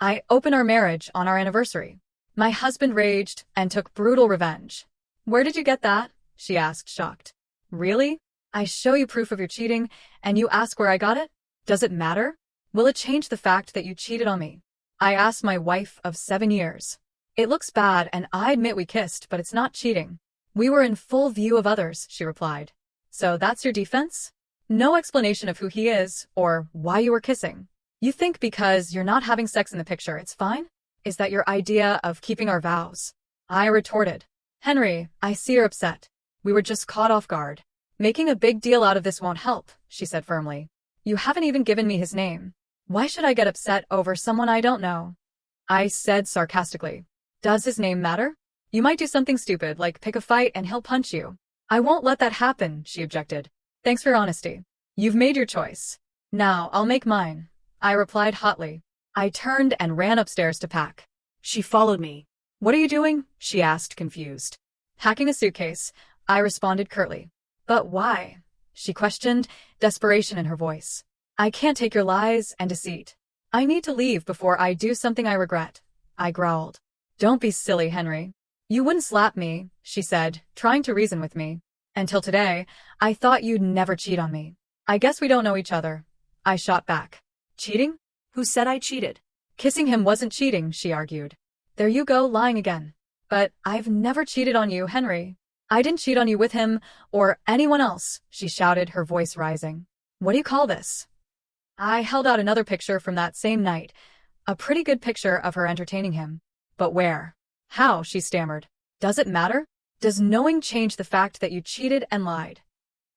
I opened our marriage on our anniversary. My husband raged and took brutal revenge. Where did you get that? She asked, shocked. Really? I show you proof of your cheating, and you ask where I got it? Does it matter? Will it change the fact that you cheated on me? I asked my wife of 7 years. It looks bad, and I admit we kissed, but it's not cheating. We were in full view of others, she replied. So that's your defense? No explanation of who he is or why you were kissing. You think because you're not having sex in the picture, it's fine? Is that your idea of keeping our vows? I retorted. Henry, I see you're upset. We were just caught off guard. Making a big deal out of this won't help, she said firmly. You haven't even given me his name. Why should I get upset over someone I don't know? I said sarcastically. Does his name matter? You might do something stupid like pick a fight and he'll punch you. I won't let that happen, she objected. Thanks for your honesty. You've made your choice. Now I'll make mine, I replied hotly. I turned and ran upstairs to pack. She followed me. What are you doing? She asked, confused. Packing a suitcase, I responded curtly. But why? She questioned, desperation in her voice. I can't take your lies and deceit. I need to leave before I do something I regret, I growled. Don't be silly, Henry. You wouldn't slap me, she said, trying to reason with me. Until today, I thought you'd never cheat on me. I guess we don't know each other, I shot back. Cheating? Who said I cheated? Kissing him wasn't cheating, she argued. There you go, lying again. But I've never cheated on you, Henry. I didn't cheat on you with him or anyone else, she shouted, her voice rising. What do you call this? I held out another picture from that same night, a pretty good picture of her entertaining him. But where? How? She stammered. Does it matter? Does knowing change the fact that you cheated and lied?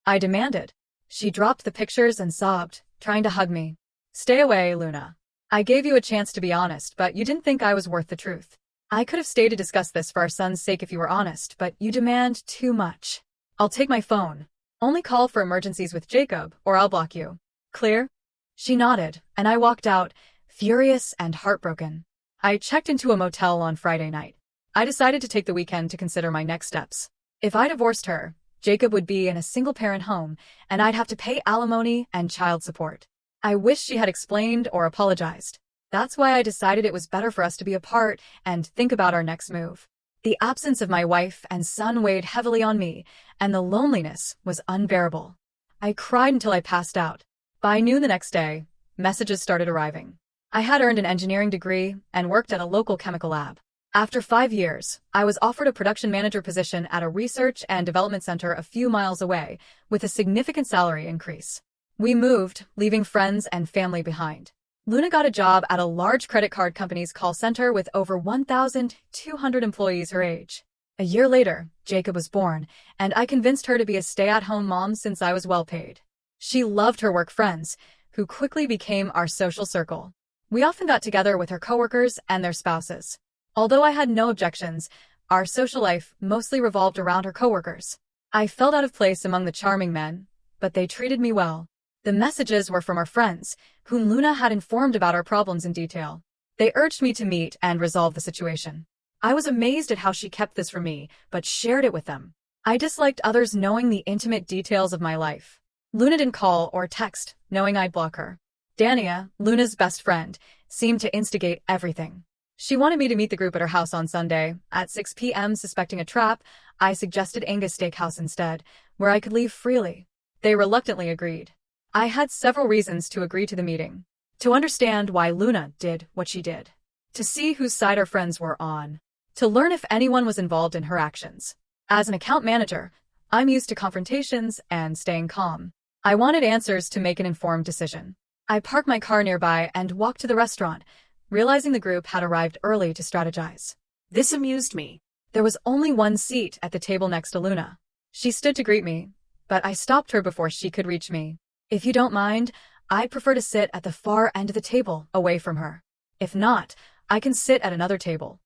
I demanded. She dropped the pictures and sobbed, trying to hug me. Stay away, Luna. I gave you a chance to be honest, but you didn't think I was worth the truth. I could have stayed to discuss this for our son's sake if you were honest, but you demand too much. I'll take my phone. Only call for emergencies with Jacob, or I'll block you. Clear? She nodded, and I walked out, furious and heartbroken. I checked into a motel on Friday night. I decided to take the weekend to consider my next steps. If I divorced her, Jacob would be in a single-parent home, and I'd have to pay alimony and child support. I wish she had explained or apologized. That's why I decided it was better for us to be apart and think about our next move. The absence of my wife and son weighed heavily on me, and the loneliness was unbearable. I cried until I passed out. By noon the next day, messages started arriving. I had earned an engineering degree and worked at a local chemical lab. After 5 years, I was offered a production manager position at a research and development center a few miles away, with a significant salary increase. We moved, leaving friends and family behind. Luna got a job at a large credit card company's call center with over 1,200 employees her age. A year later, Jacob was born, and I convinced her to be a stay-at-home mom since I was well paid. She loved her work friends, who quickly became our social circle. We often got together with her coworkers and their spouses. Although I had no objections, our social life mostly revolved around her coworkers. I felt out of place among the charming men, but they treated me well. The messages were from our friends, whom Luna had informed about our problems in detail. They urged me to meet and resolve the situation. I was amazed at how she kept this from me, but shared it with them. I disliked others knowing the intimate details of my life. Luna didn't call or text, knowing I'd block her. Dania, Luna's best friend, seemed to instigate everything. She wanted me to meet the group at her house on Sunday. At 6 p.m., suspecting a trap, I suggested Angus Steakhouse instead, where I could leave freely. They reluctantly agreed. I had several reasons to agree to the meeting. To understand why Luna did what she did. To see whose side our friends were on. To learn if anyone was involved in her actions. As an account manager, I'm used to confrontations and staying calm. I wanted answers to make an informed decision. I parked my car nearby and walked to the restaurant, realizing the group had arrived early to strategize. This amused me. There was only one seat at the table next to Luna. She stood to greet me, but I stopped her before she could reach me. If you don't mind, I'd prefer to sit at the far end of the table, away from her. If not, I can sit at another table.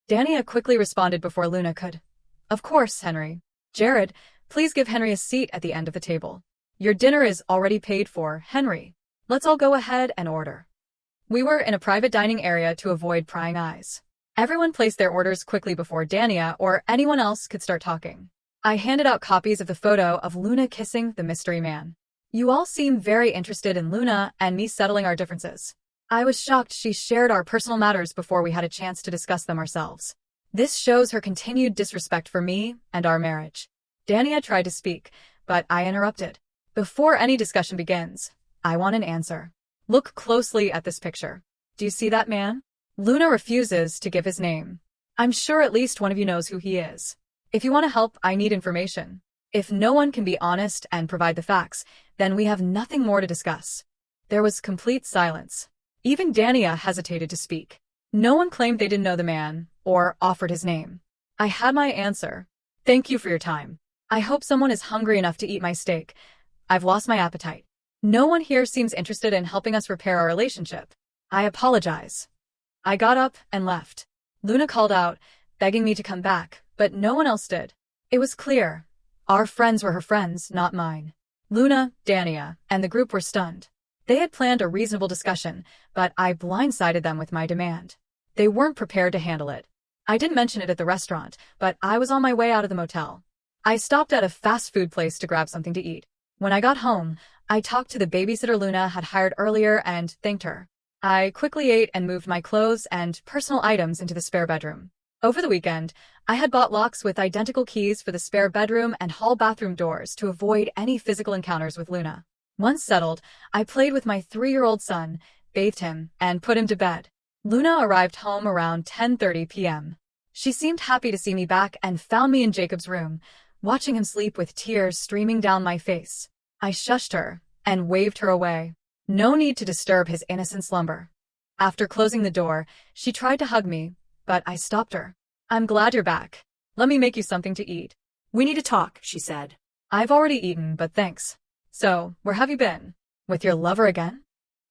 Dania quickly responded before Luna could. Of course, Henry. Jared, please give Henry a seat at the end of the table. Your dinner is already paid for, Henry. Let's all go ahead and order. We were in a private dining area to avoid prying eyes. Everyone placed their orders quickly before Dania or anyone else could start talking. I handed out copies of the photo of Luna kissing the mystery man. You all seem very interested in Luna and me settling our differences. I was shocked she shared our personal matters before we had a chance to discuss them ourselves. This shows her continued disrespect for me and our marriage. Dania tried to speak, but I interrupted. Before any discussion begins, I want an answer. Look closely at this picture. Do you see that man? Luna refuses to give his name. I'm sure at least one of you knows who he is. If you want to help, I need information. If no one can be honest and provide the facts, then we have nothing more to discuss. There was complete silence. Even Dania hesitated to speak. No one claimed they didn't know the man or offered his name. I had my answer. Thank you for your time. I hope someone is hungry enough to eat my steak. I've lost my appetite. No one here seems interested in helping us repair our relationship. I apologize. I got up and left. Luna called out, begging me to come back, but no one else did. It was clear. Our friends were her friends, not mine. Luna, Dania, and the group were stunned. They had planned a reasonable discussion, but I blindsided them with my demand. They weren't prepared to handle it. I didn't mention it at the restaurant, but I was on my way out of the motel. I stopped at a fast food place to grab something to eat. When I got home, I talked to the babysitter Luna had hired earlier and thanked her. I quickly ate and moved my clothes and personal items into the spare bedroom. Over the weekend, I had bought locks with identical keys for the spare bedroom and hall bathroom doors to avoid any physical encounters with Luna. Once settled, I played with my 3-year-old son, bathed him, and put him to bed. Luna arrived home around 10:30 p.m. She seemed happy to see me back and found me in Jacob's room, watching him sleep with tears streaming down my face. I shushed her and waved her away. No need to disturb his innocent slumber. After closing the door, she tried to hug me, but I stopped her. I'm glad you're back. Let me make you something to eat. We need to talk, she said. I've already eaten, but thanks. So, where have you been? With your lover again?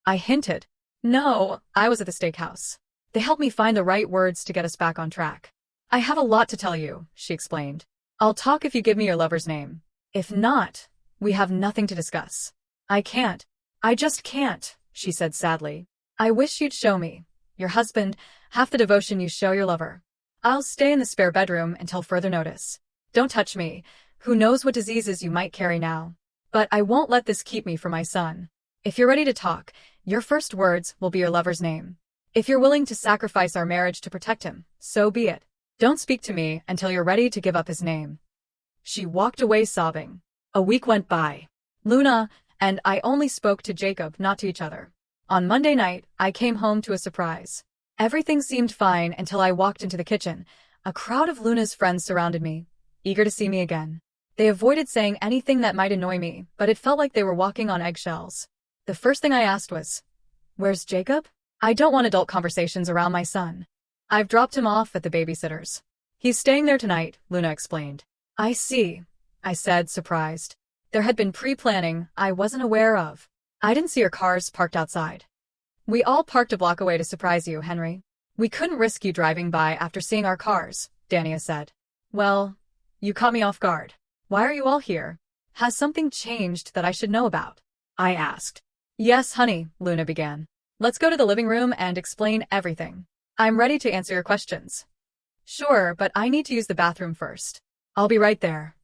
I hinted. No, I was at the steakhouse. They helped me find the right words to get us back on track. I have a lot to tell you, she explained. I'll talk if you give me your lover's name. If not, we have nothing to discuss. I can't. I just can't, she said sadly. I wish you'd show me, your husband, half the devotion you show your lover. I'll stay in the spare bedroom until further notice. Don't touch me. Who knows what diseases you might carry now. But I won't let this keep me from my son. If you're ready to talk, your first words will be your lover's name. If you're willing to sacrifice our marriage to protect him, so be it. Don't speak to me until you're ready to give up his name. She walked away sobbing. A week went by. Luna and I only spoke to Jacob, not to each other. On Monday night, I came home to a surprise. Everything seemed fine until I walked into the kitchen. A crowd of Luna's friends surrounded me, eager to see me again. They avoided saying anything that might annoy me, but it felt like they were walking on eggshells. The first thing I asked was, "Where's Jacob?" I don't want adult conversations around my son. I've dropped him off at the babysitter's. He's staying there tonight, Luna explained. I see, I said, surprised. There had been pre-planning I wasn't aware of. I didn't see your cars parked outside. We all parked a block away to surprise you, Henry. We couldn't risk you driving by after seeing our cars, Dania said. Well, you caught me off guard. Why are you all here? Has something changed that I should know about? I asked. Yes, honey, Luna began. Let's go to the living room and explain everything. I'm ready to answer your questions. Sure, but I need to use the bathroom first. I'll be right there.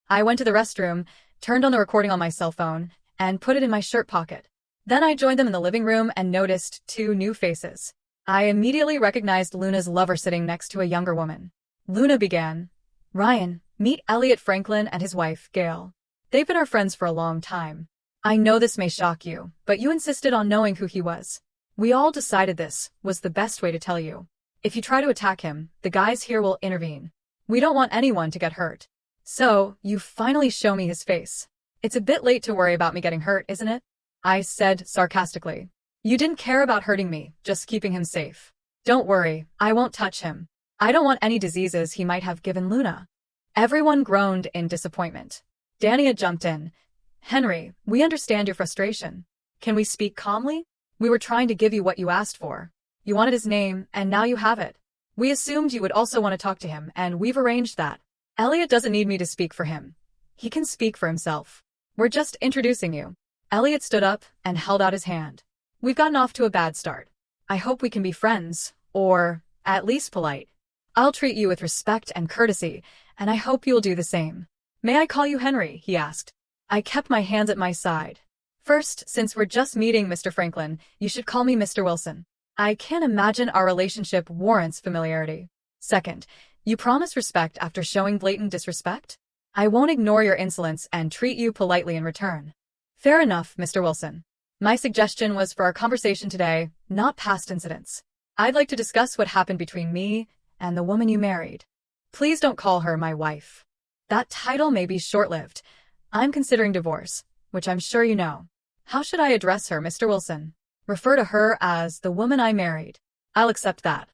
I went to the restroom, turned on the recording on my cell phone, and put it in my shirt pocket. Then I joined them in the living room and noticed 2 new faces. I immediately recognized Luna's lover sitting next to a younger woman. Luna began. Ryan, meet Elliot Franklin and his wife, Gail. They've been our friends for a long time. I know this may shock you, but you insisted on knowing who he was. We all decided this was the best way to tell you. If you try to attack him, the guys here will intervene. We don't want anyone to get hurt. So, you finally show me his face. It's a bit late to worry about me getting hurt, isn't it? I said sarcastically. You didn't care about hurting me, just keeping him safe. Don't worry, I won't touch him. I don't want any diseases he might have given Luna. Everyone groaned in disappointment. Dania jumped in. Henry, we understand your frustration. Can we speak calmly? We were trying to give you what you asked for. You wanted his name, and now you have it. We assumed you would also want to talk to him, and we've arranged that. Elliot doesn't need me to speak for him. He can speak for himself. We're just introducing you. Elliot stood up and held out his hand. We've gotten off to a bad start. I hope we can be friends, or at least polite. I'll treat you with respect and courtesy, and I hope you'll do the same. May I call you Henry? He asked. I kept my hands at my side. First, since we're just meeting, Mr. Franklin, you should call me Mr. Wilson. I can't imagine our relationship warrants familiarity. Second, you promise respect after showing blatant disrespect? I won't ignore your insolence and treat you politely in return. Fair enough, Mr. Wilson. My suggestion was for our conversation today, not past incidents. I'd like to discuss what happened between me and the woman you married. Please don't call her my wife. That title may be short-lived. I'm considering divorce, which I'm sure you know. How should I address her, Mr. Wilson? Refer to her as the woman I married. I'll accept that.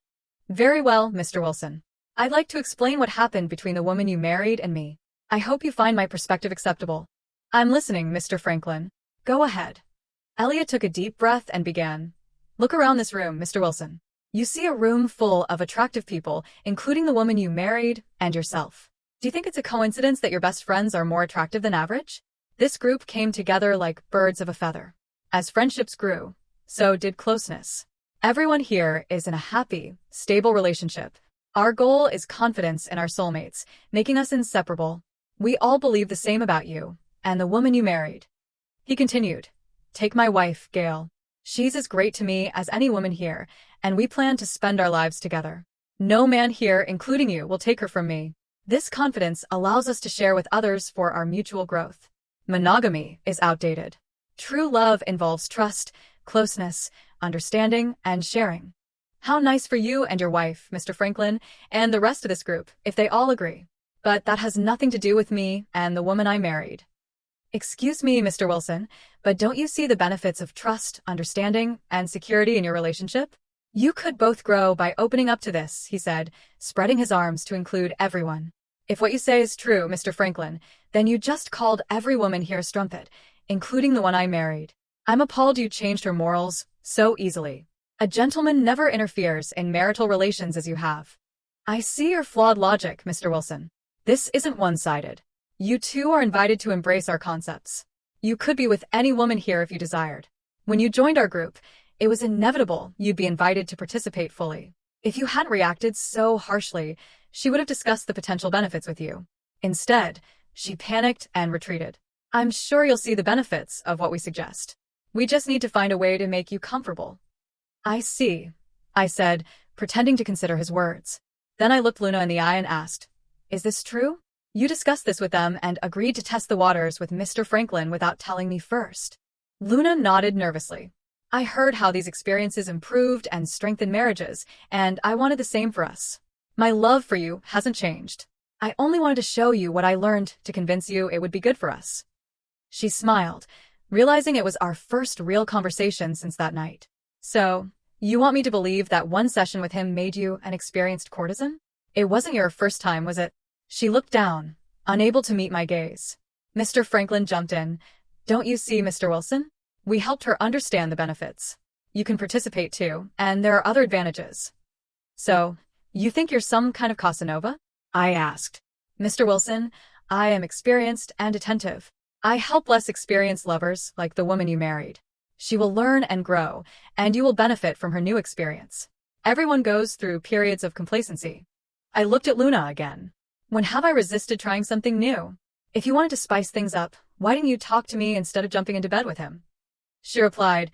Very well, Mr. Wilson. I'd like to explain what happened between the woman you married and me. I hope you find my perspective acceptable. I'm listening, Mr. Franklin. Go ahead. Elliot took a deep breath and began. Look around this room, Mr. Wilson. You see a room full of attractive people, including the woman you married and yourself. Do you think it's a coincidence that your best friends are more attractive than average? This group came together like birds of a feather. As friendships grew, so did closeness. Everyone here is in a happy, stable relationship. Our goal is confidence in our soulmates, making us inseparable. We all believe the same about you and the woman you married. He continued, take my wife, Gail. She's as great to me as any woman here, and we plan to spend our lives together. No man here, including you, will take her from me. This confidence allows us to share with others for our mutual growth. Monogamy is outdated. True love involves trust, closeness, understanding, and sharing. How nice for you and your wife, Mr. Franklin, and the rest of this group, if they all agree. But that has nothing to do with me and the woman I married. Excuse me, Mr. Wilson, but don't you see the benefits of trust, understanding, and security in your relationship? You could both grow by opening up to this, he said, spreading his arms to include everyone. If what you say is true, Mr. Franklin, then you just called every woman here a strumpet, including the one I married. I'm appalled you changed her morals so easily. A gentleman never interferes in marital relations as you have. I see your flawed logic, Mr. Wilson. This isn't one-sided. You two are invited to embrace our concepts. You could be with any woman here if you desired. When you joined our group, it was inevitable you'd be invited to participate fully. If you hadn't reacted so harshly, she would have discussed the potential benefits with you. Instead, she panicked and retreated. I'm sure you'll see the benefits of what we suggest. We just need to find a way to make you comfortable. I see, I said, pretending to consider his words. Then I looked Luna in the eye and asked, is this true? You discussed this with them and agreed to test the waters with Mr. Franklin without telling me first. Luna nodded nervously. I heard how these experiences improved and strengthened marriages, and I wanted the same for us. My love for you hasn't changed. I only wanted to show you what I learned to convince you it would be good for us. She smiled, realizing it was our first real conversation since that night. So, you want me to believe that one session with him made you an experienced courtesan? It wasn't your first time, was it? She looked down, unable to meet my gaze. Mr. Franklin jumped in. Don't you see, Mr. Wilson? We helped her understand the benefits. You can participate too, and there are other advantages. So, you think you're some kind of Casanova? I asked. Mr. Wilson, I am experienced and attentive. I help less experienced lovers like the woman you married. She will learn and grow, and you will benefit from her new experience. Everyone goes through periods of complacency. I looked at Luna again. When have I resisted trying something new? If you wanted to spice things up, why didn't you talk to me instead of jumping into bed with him? She replied,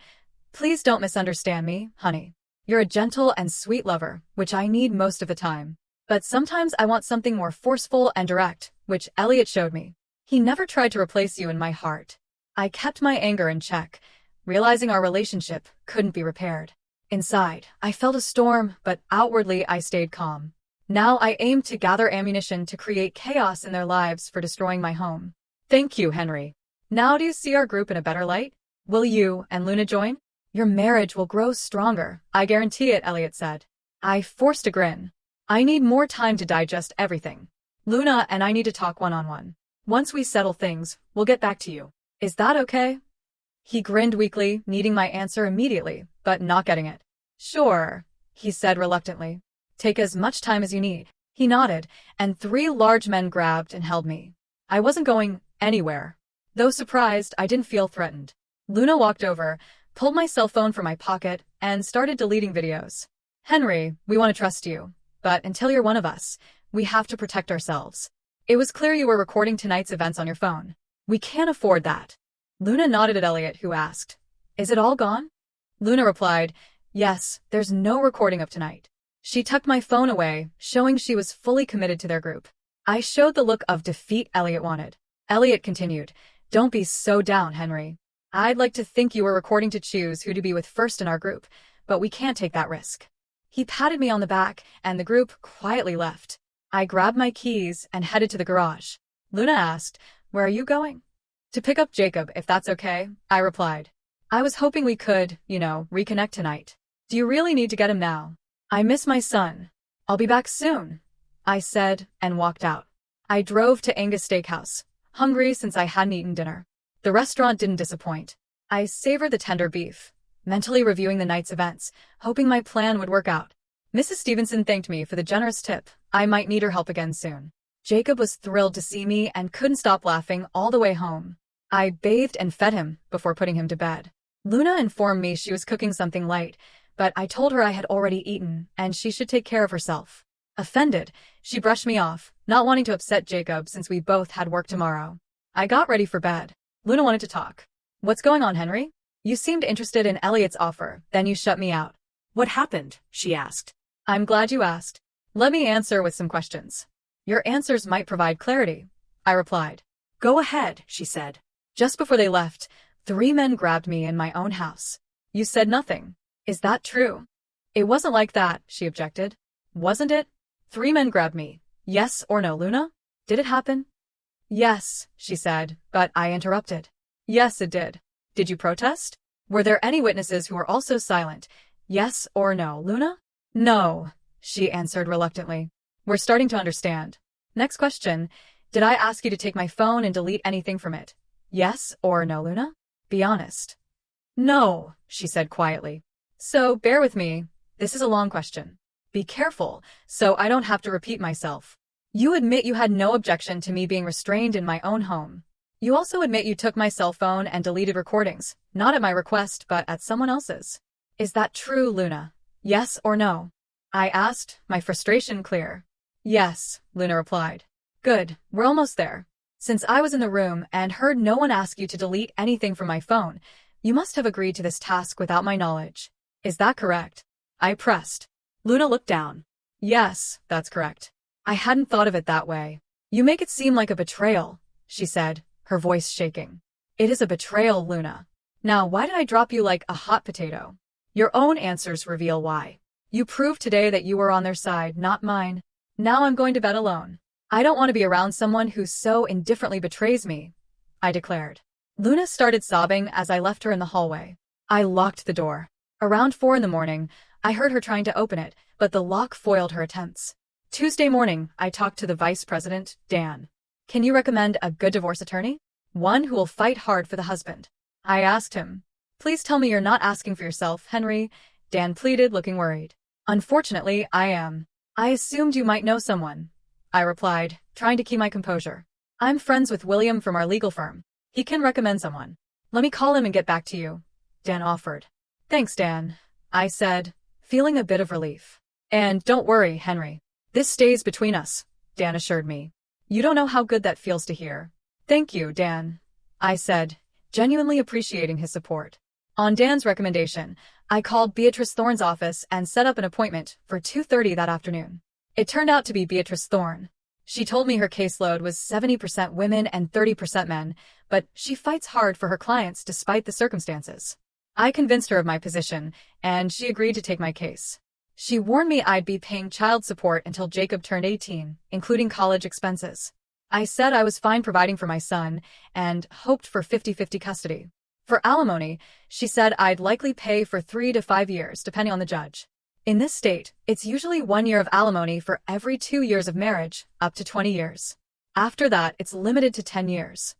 please don't misunderstand me, honey. You're a gentle and sweet lover, which I need most of the time. But sometimes I want something more forceful and direct, which Elliot showed me. He never tried to replace you in my heart. I kept my anger in check, realizing our relationship couldn't be repaired. Inside, I felt a storm, but outwardly I stayed calm. Now I aimed to gather ammunition to create chaos in their lives for destroying my home. Thank you, Henry. Now do you see our group in a better light? Will you and Luna join? Your marriage will grow stronger, I guarantee it, Elliot said. I forced a grin. I need more time to digest everything. Luna and I need to talk one-on-one. Once we settle things, we'll get back to you. Is that okay? He grinned weakly, needing my answer immediately, but not getting it. Sure, he said reluctantly. Take as much time as you need. He nodded, and 3 large men grabbed and held me. I wasn't going anywhere. Though surprised, I didn't feel threatened. Luna walked over, pulled my cell phone from my pocket, and started deleting videos. Henry, we want to trust you, but until you're one of us, we have to protect ourselves. It was clear you were recording tonight's events on your phone. We can't afford that. Luna nodded at Elliot, who asked, "Is it all gone?" Luna replied, "Yes, there's no recording of tonight." She tucked my phone away, showing she was fully committed to their group. I showed the look of defeat Elliot wanted. Elliot continued, "Don't be so down, Henry. I'd like to think you were recording to choose who to be with first in our group, but we can't take that risk." He patted me on the back, and the group quietly left. I grabbed my keys and headed to the garage. Luna asked, "Where are you going?" "To pick up Jacob, if that's okay," I replied. "I was hoping we could, reconnect tonight." "Do you really need to get him now?" "I miss my son. I'll be back soon," I said and walked out. I drove to Angus Steakhouse, hungry since I hadn't eaten dinner. The restaurant didn't disappoint. I savored the tender beef, mentally reviewing the night's events, hoping my plan would work out. Mrs. Stevenson thanked me for the generous tip. I might need her help again soon. Jacob was thrilled to see me and couldn't stop laughing all the way home. I bathed and fed him before putting him to bed. Luna informed me she was cooking something light, but I told her I had already eaten and she should take care of herself. Offended, she brushed me off, not wanting to upset Jacob since we both had work tomorrow. I got ready for bed. Luna wanted to talk. "What's going on, Henry? You seemed interested in Elliot's offer, then you shut me out." "What happened?" she asked. "I'm glad you asked. Let me answer with some questions. Your answers might provide clarity," I replied. "Go ahead," she said. Just before they left, 3 men grabbed me in my own house. "You said nothing. Is that true?" "It wasn't like that," she objected. "Wasn't it?" 3 men grabbed me. "Yes or no, Luna? Did it happen?" "Yes," she said, but I interrupted. "Yes, it did. Did you protest? Were there any witnesses who were also silent? Yes or no, Luna?" "No," she answered reluctantly. "We're starting to understand. Next question. Did I ask you to take my phone and delete anything from it? Yes or no, Luna? Be honest." "No," she said quietly. "So bear with me. This is a long question. Be careful, so I don't have to repeat myself. You admit you had no objection to me being restrained in my own home. You also admit you took my cell phone and deleted recordings, not at my request but at someone else's. Is that true, Luna? Yes or no?" I asked, my frustration clear. "Yes," Luna replied. "Good, we're almost there. Since I was in the room and heard no one ask you to delete anything from my phone, you must have agreed to this task without my knowledge. Is that correct?" I pressed. Luna looked down. "Yes, that's correct. I hadn't thought of it that way. You make it seem like a betrayal," she said, her voice shaking. "It is a betrayal, Luna. Now, why did I drop you like a hot potato? Your own answers reveal why. You proved today that you were on their side, not mine. Now I'm going to bed alone. I don't want to be around someone who so indifferently betrays me," I declared. Luna started sobbing as I left her in the hallway. I locked the door. Around 4 in the morning, I heard her trying to open it, but the lock foiled her attempts. Tuesday morning, I talked to the vice president, Dan. "Can you recommend a good divorce attorney? One who will fight hard for the husband?" I asked him. "Please tell me you're not asking for yourself, Henry," Dan pleaded, looking worried. "Unfortunately, I am. I assumed you might know someone," I replied, trying to keep my composure. "I'm friends with William from our legal firm. He can recommend someone. Let me call him and get back to you," Dan offered. "Thanks, Dan," I said, feeling a bit of relief. "And don't worry, Henry. This stays between us," Dan assured me. "You don't know how good that feels to hear." "Thank you, Dan," I said, genuinely appreciating his support. On Dan's recommendation, I called Beatrice Thorne's office and set up an appointment for 2:30 that afternoon. It turned out to be Beatrice Thorne. She told me her caseload was 70% women and 30% men, but she fights hard for her clients despite the circumstances. I convinced her of my position, and she agreed to take my case. She warned me I'd be paying child support until Jacob turned 18, including college expenses. I said I was fine providing for my son, and hoped for 50-50 custody. For alimony, she said I'd likely pay for 3 to 5 years, depending on the judge. In this state, it's usually 1 year of alimony for every 2 years of marriage, up to 20 years. After that, it's limited to 10 years.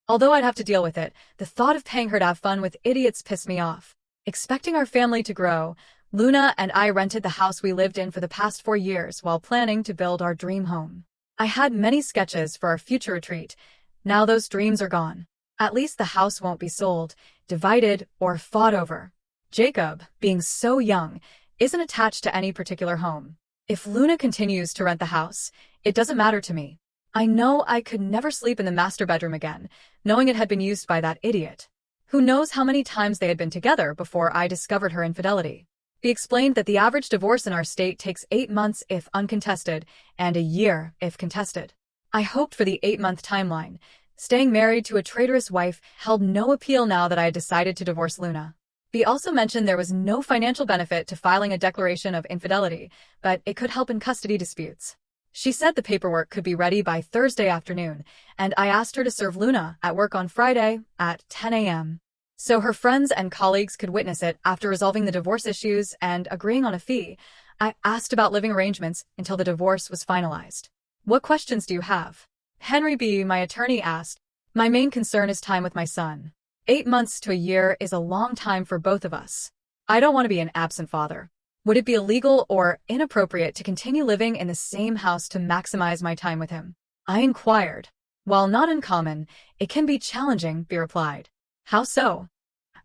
Although I'd have to deal with it, the thought of paying her to have fun with idiots pissed me off. Expecting our family to grow, Luna and I rented the house we lived in for the past 4 years while planning to build our dream home. I had many sketches for our future retreat. Now those dreams are gone. At least the house won't be sold, divided, or fought over. Jacob, being so young, isn't attached to any particular home. If Luna continues to rent the house, it doesn't matter to me. I know I could never sleep in the master bedroom again, knowing it had been used by that idiot. Who knows how many times they had been together before I discovered her infidelity. He explained that the average divorce in our state takes 8 months if uncontested, and a year if contested. I hoped for the 8-month timeline. Staying married to a traitorous wife held no appeal now that I had decided to divorce Luna. He also mentioned there was no financial benefit to filing a declaration of infidelity, but it could help in custody disputes. She said the paperwork could be ready by Thursday afternoon, and I asked her to serve Luna at work on Friday at 10 a.m. so her friends and colleagues could witness it after resolving the divorce issues and agreeing on a fee. I asked about living arrangements until the divorce was finalized. What questions do you have? Henry B., my attorney, asked. My main concern is time with my son. 8 months to a year is a long time for both of us. I don't want to be an absent father. Would it be illegal or inappropriate to continue living in the same house to maximize my time with him? I inquired. While not uncommon, it can be challenging, B replied. How so?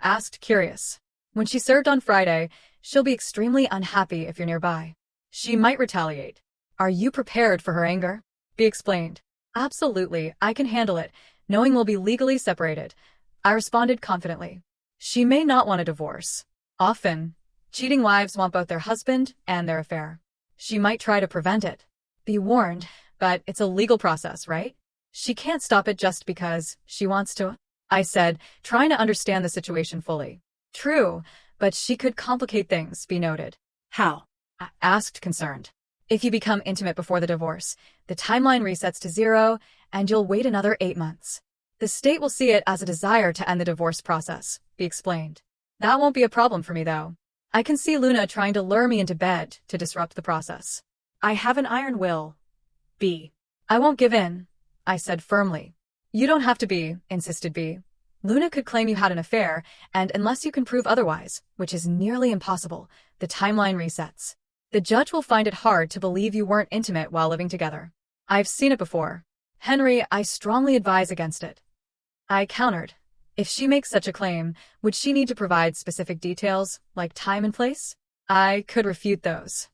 Asked, curious. When she served on Friday, she'll be extremely unhappy if you're nearby. She might retaliate. Are you prepared for her anger? B explained. Absolutely, I can handle it, knowing we'll be legally separated. I responded confidently. She may not want a divorce. Often, cheating wives want both their husband and their affair. She might try to prevent it. Be warned, but it's a legal process, right? She can't stop it just because she wants to, I said, trying to understand the situation fully. True, but she could complicate things, B noted. How? I asked, concerned. If you become intimate before the divorce, the timeline resets to 0, and you'll wait another 8 months. The state will see it as a desire to end the divorce process, B explained. That won't be a problem for me, though. I can see Luna trying to lure me into bed to disrupt the process. I have an iron will. B. I won't give in, I said firmly. You don't have to be, insisted B. Luna could claim you had an affair, and unless you can prove otherwise, which is nearly impossible, the timeline resets. The judge will find it hard to believe you weren't intimate while living together. I've seen it before. Henry, I strongly advise against it. I countered. If she makes such a claim, would she need to provide specific details, like time and place? I could refute those.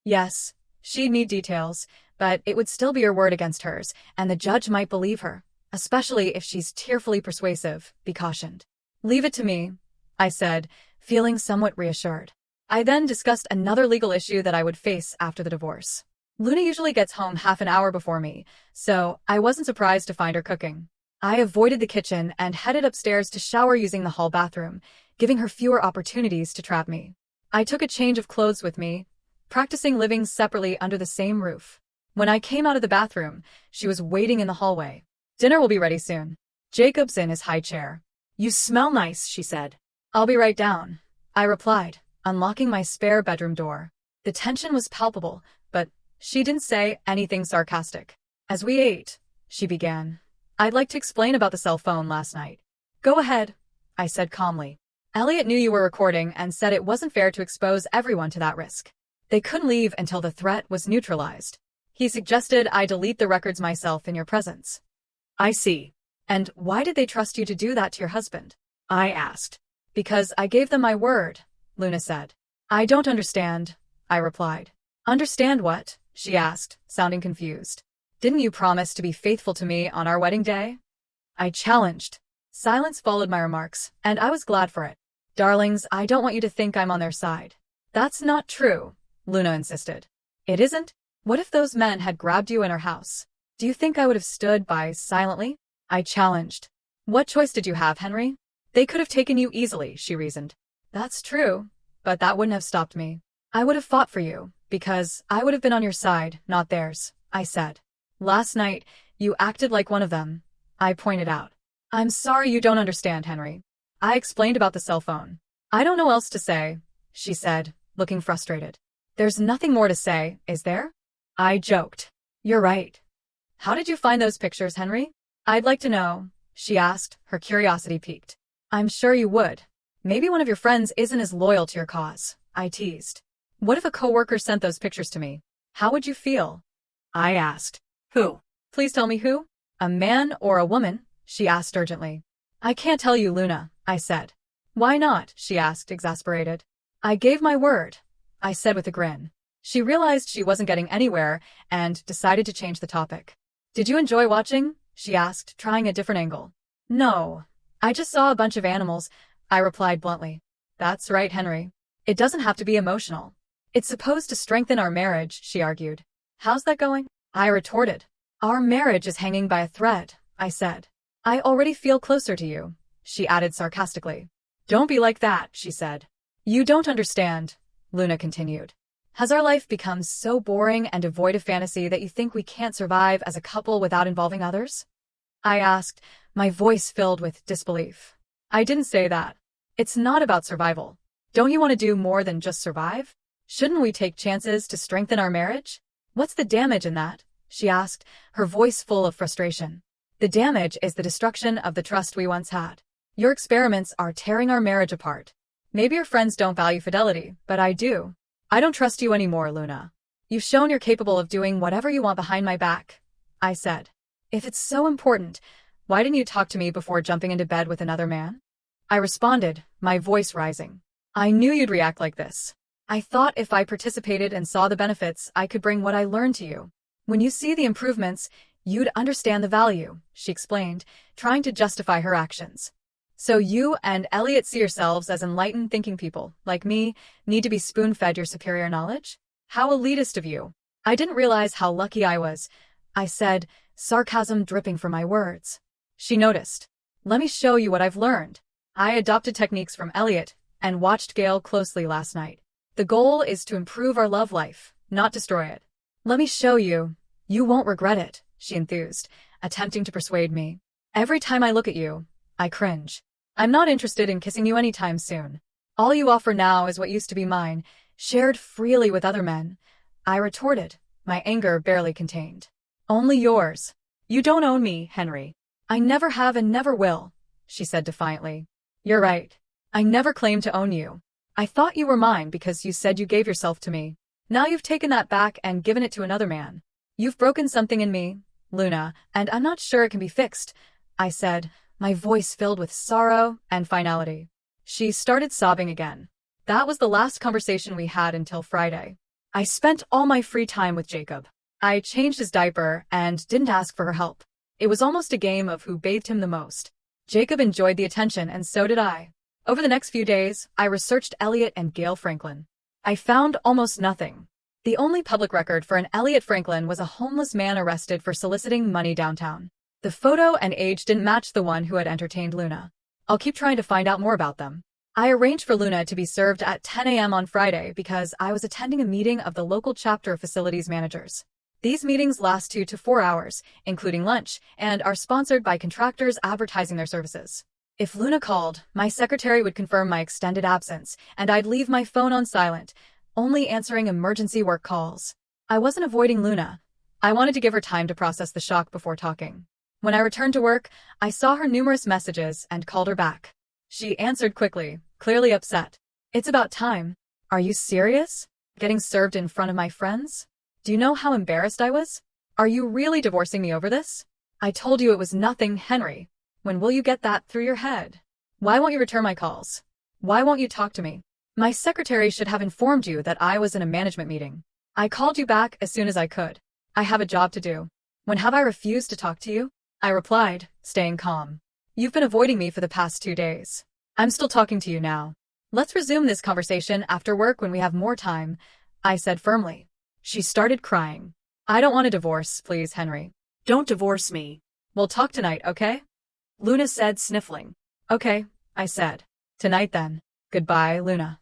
Yes, she'd need details, but it would still be her word against hers, and the judge might believe her, especially if she's tearfully persuasive, be cautioned. Leave it to me, I said, feeling somewhat reassured. I then discussed another legal issue that I would face after the divorce. Luna usually gets home half an hour before me, so I wasn't surprised to find her cooking. I avoided the kitchen and headed upstairs to shower using the hall bathroom, giving her fewer opportunities to trap me. I took a change of clothes with me, practicing living separately under the same roof. When I came out of the bathroom, she was waiting in the hallway. Dinner will be ready soon. Jacob's in his high chair. You smell nice, she said. I'll be right down, I replied, unlocking my spare bedroom door. The tension was palpable, but she didn't say anything sarcastic. As we ate, she began. I'd like to explain about the cell phone last night. Go ahead, I said calmly. Elliot knew you were recording and said it wasn't fair to expose everyone to that risk. They couldn't leave until the threat was neutralized. He suggested I delete the records myself in your presence. I see. And why did they trust you to do that to your husband? I asked. Because I gave them my word, Luna said. I don't understand, I replied. Understand what? She asked, sounding confused. Didn't you promise to be faithful to me on our wedding day? I challenged. Silence followed my remarks, and I was glad for it. Darlings, I don't want you to think I'm on their side. That's not true, Luna insisted. It isn't? What if those men had grabbed you in our house? Do you think I would have stood by silently? I challenged. What choice did you have, Henry? They could have taken you easily, she reasoned. That's true, but that wouldn't have stopped me. I would have fought for you, because I would have been on your side, not theirs, I said. Last night, you acted like one of them, I pointed out. I'm sorry you don't understand, Henry. I explained about the cell phone. I don't know else to say, she said, looking frustrated. There's nothing more to say, is there? I joked. You're right. How did you find those pictures, Henry? I'd like to know, she asked, her curiosity piqued. I'm sure you would. Maybe one of your friends isn't as loyal to your cause, I teased. What if a coworker sent those pictures to me? How would you feel? I asked. Who? Please tell me who? A man or a woman? She asked urgently. I can't tell you, Luna, I said. Why not? She asked, exasperated. I gave my word, I said with a grin. She realized she wasn't getting anywhere and decided to change the topic. Did you enjoy watching? She asked, trying a different angle. No. I just saw a bunch of animals, I replied bluntly. That's right, Henry. It doesn't have to be emotional. It's supposed to strengthen our marriage, she argued. How's that going? I retorted. Our marriage is hanging by a thread, I said. I already feel closer to you, she added sarcastically. Don't be like that, she said. You don't understand, Luna continued. Has our life become so boring and devoid of fantasy that you think we can't survive as a couple without involving others? I asked, my voice filled with disbelief. I didn't say that. It's not about survival. Don't you want to do more than just survive? Shouldn't we take chances to strengthen our marriage? What's the damage in that? She asked, her voice full of frustration. The damage is the destruction of the trust we once had. Your experiments are tearing our marriage apart. Maybe your friends don't value fidelity, but I do. I don't trust you anymore, Luna. You've shown you're capable of doing whatever you want behind my back, I said. If it's so important, why didn't you talk to me before jumping into bed with another man? I responded, my voice rising. I knew you'd react like this. I thought if I participated and saw the benefits, I could bring what I learned to you. When you see the improvements, you'd understand the value, she explained, trying to justify her actions. So you and Elliot see yourselves as enlightened thinking people, like me, need to be spoon-fed your superior knowledge? How elitist of you. I didn't realize how lucky I was, I said, sarcasm dripping from my words. She noticed. Let me show you what I've learned. I adopted techniques from Elliot and watched Gail closely last night. The goal is to improve our love life, not destroy it. Let me show you. You won't regret it, she enthused, attempting to persuade me. Every time I look at you, I cringe. I'm not interested in kissing you anytime soon. All you offer now is what used to be mine, shared freely with other men. I retorted, my anger barely contained. Only yours. You don't own me, Henry. I never have and never will, she said defiantly. You're right. I never claimed to own you. I thought you were mine because you said you gave yourself to me. Now you've taken that back and given it to another man. You've broken something in me, Luna, and I'm not sure it can be fixed, I said, my voice filled with sorrow and finality. She started sobbing again. That was the last conversation we had until Friday. I spent all my free time with Jacob. I changed his diaper and didn't ask for her help. It was almost a game of who bathed him the most. Jacob enjoyed the attention and so did I. Over the next few days, I researched Elliot and Gail Franklin. I found almost nothing. The only public record for an Elliot Franklin was a homeless man arrested for soliciting money downtown. The photo and age didn't match the one who had entertained Luna. I'll keep trying to find out more about them. I arranged for Luna to be served at 10 a.m. on Friday because I was attending a meeting of the local chapter of facilities managers. These meetings last 2 to 4 hours, including lunch, and are sponsored by contractors advertising their services. If Luna called, my secretary would confirm my extended absence, and I'd leave my phone on silent, only answering emergency work calls. I wasn't avoiding Luna. I wanted to give her time to process the shock before talking. When I returned to work, I saw her numerous messages and called her back. She answered quickly, clearly upset. It's about time. Are you serious? Getting served in front of my friends? Do you know how embarrassed I was? Are you really divorcing me over this? I told you it was nothing, Henry. When will you get that through your head? Why won't you return my calls? Why won't you talk to me? My secretary should have informed you that I was in a management meeting. I called you back as soon as I could. I have a job to do. When have I refused to talk to you? I replied, staying calm. You've been avoiding me for the past 2 days. I'm still talking to you now. Let's resume this conversation after work when we have more time, I said firmly. She started crying. I don't want a divorce, please, Henry. Don't divorce me. We'll talk tonight, okay? Luna said, sniffling. Okay, I said. Tonight then. Goodbye, Luna.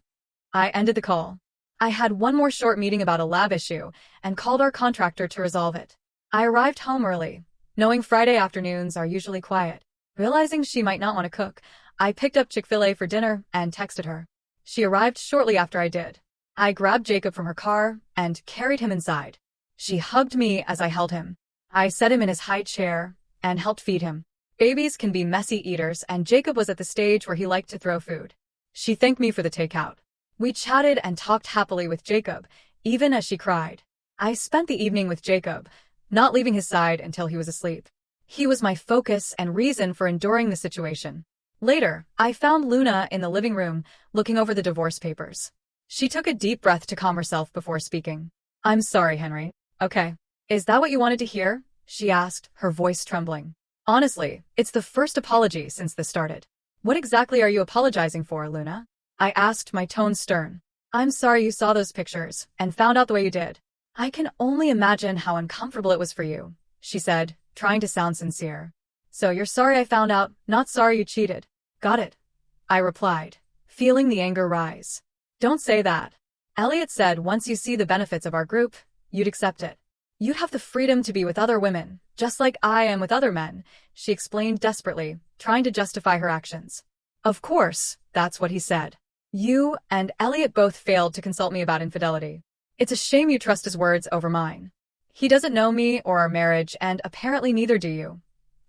I ended the call. I had one more short meeting about a lab issue and called our contractor to resolve it. I arrived home early, knowing Friday afternoons are usually quiet. Realizing she might not want to cook, I picked up Chick-fil-A for dinner and texted her. She arrived shortly after I did. I grabbed Jacob from her car and carried him inside. She hugged me as I held him. I set him in his high chair and helped feed him. Babies can be messy eaters, and Jacob was at the stage where he liked to throw food. She thanked me for the takeout. We chatted and talked happily with Jacob, even as she cried. I spent the evening with Jacob, not leaving his side until he was asleep. He was my focus and reason for enduring the situation. Later, I found Luna in the living room, looking over the divorce papers. She took a deep breath to calm herself before speaking. I'm sorry, Henry. Okay. Is that what you wanted to hear? she asked, her voice trembling. Honestly, it's the first apology since this started. What exactly are you apologizing for, Luna? I asked, my tone stern. I'm sorry you saw those pictures and found out the way you did. I can only imagine how uncomfortable it was for you, she said, trying to sound sincere. So you're sorry I found out, not sorry you cheated. Got it, I replied, feeling the anger rise. Don't say that. Elliot said once you see the benefits of our group, you'd accept it. You'd have the freedom to be with other women, just like I am with other men, she explained desperately, trying to justify her actions. Of course, that's what he said. You and Elliot both failed to consult me about infidelity. It's a shame you trust his words over mine. He doesn't know me or our marriage, and apparently neither do you,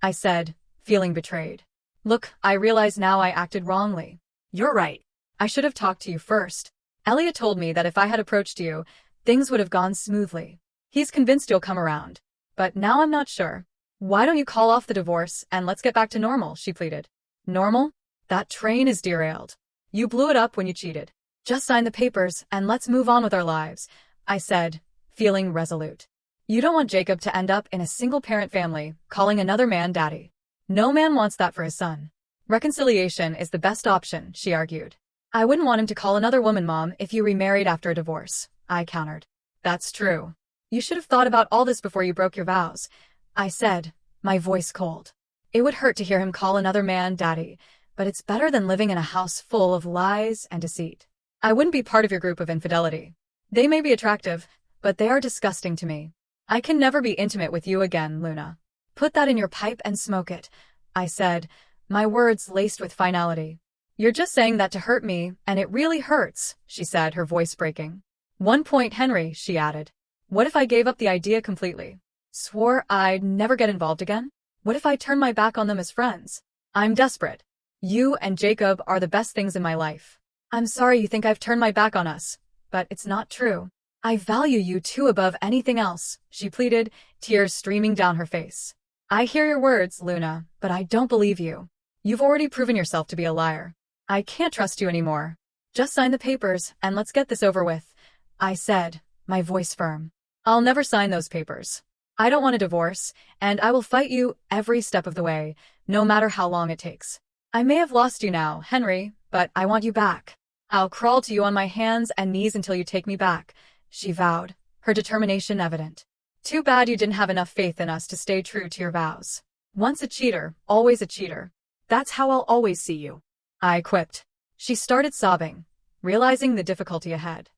I said, feeling betrayed. Look, I realize now I acted wrongly. You're right. I should have talked to you first. Elliot told me that if I had approached you, things would have gone smoothly. He's convinced you'll come around. But now I'm not sure. Why don't you call off the divorce and let's get back to normal, she pleaded. Normal? That train is derailed. You blew it up when you cheated. Just sign the papers and let's move on with our lives, I said, feeling resolute. You don't want Jacob to end up in a single-parent family, calling another man daddy. No man wants that for his son. Reconciliation is the best option, she argued. I wouldn't want him to call another woman mom if you remarried after a divorce, I countered. That's true. You should have thought about all this before you broke your vows, I said, my voice cold. It would hurt to hear him call another man daddy, but it's better than living in a house full of lies and deceit. I wouldn't be part of your group of infidelity. They may be attractive, but they are disgusting to me. I can never be intimate with you again, Luna. Put that in your pipe and smoke it, I said, my words laced with finality. You're just saying that to hurt me, and it really hurts, she said, her voice breaking. 1 point, Henry, she added. What if I gave up the idea completely? Swore I'd never get involved again? What if I turn my back on them as friends? I'm desperate. You and Jacob are the best things in my life. I'm sorry you think I've turned my back on us, but it's not true. I value you two above anything else, she pleaded, tears streaming down her face. I hear your words, Luna, but I don't believe you. You've already proven yourself to be a liar. I can't trust you anymore. Just sign the papers and let's get this over with, I said, my voice firm. I'll never sign those papers. I don't want a divorce, and I will fight you every step of the way, no matter how long it takes. I may have lost you now, Henry, but I want you back. I'll crawl to you on my hands and knees until you take me back, she vowed, her determination evident. Too bad you didn't have enough faith in us to stay true to your vows. Once a cheater, always a cheater. That's how I'll always see you, I quipped. She started sobbing, realizing the difficulty ahead.